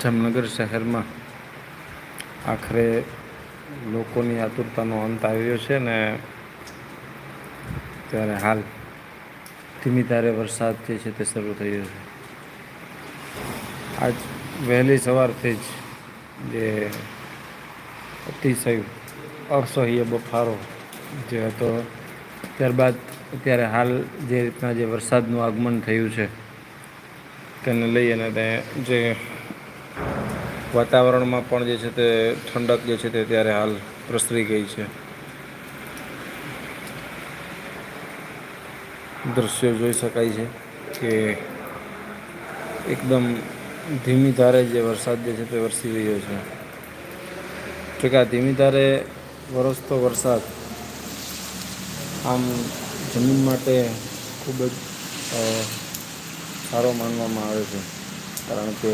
જામનગર શહેરમાં આખરે લોકોની આતુરતાનો અંત આવ્યો છે ને ત્યારે હાલ ધીમી ધારે વરસાદ જે છે તે શરૂ થયો છે. આજ વહેલી સવારથી જ જે અતિશય અસહ્ય બફારો જે હતો, ત્યારબાદ અત્યારે હાલ જે રીતના જે વરસાદનું આગમન થયું છે તેને લઈ અને તે જે વાતાવરણમાં પણ જે છે તે ઠંડક જે છે તે ત્યારે હાલ પ્રસરી ગઈ છે. દૃશ્યો જોઈ શકાય છે કે એકદમ ધીમી ધારે જે વરસાદ જે છે તે વરસી રહ્યો છે. જોકે આ ધીમી ધારે વરસતો વરસાદ આમ જમીન માટે ખૂબ જ સારો માનવામાં આવે છે, કારણ કે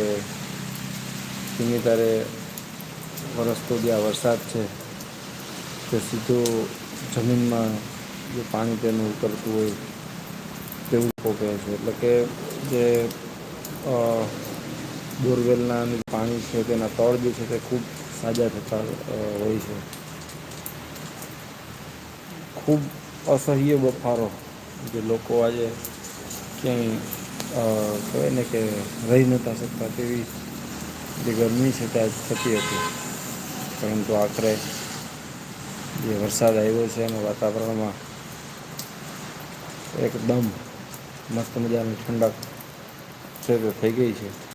ધીમી ધારે વરસતો જે આ વરસાદ છે તે સીધું જમીનમાં જે પાણી તેનું ઉતરતું હોય તેવું કહે છે. એટલે કે જે બોરવેલના પાણી છે તેના તળ જે છે તે ખૂબ સાજા થતા હોય છે. ખૂબ અસહ્ય બફારો જે લોકો આજે ક્યાંય કહેવાય ને કે રહી નહોતા શકતા તેવી જે ગરમી છે તે આજ થતી હતી, પરંતુ આખરે જે વરસાદ આવ્યો છે અને વાતાવરણમાં એકદમ મસ્ત મજાની ઠંડક છે તે થઈ ગઈ છે.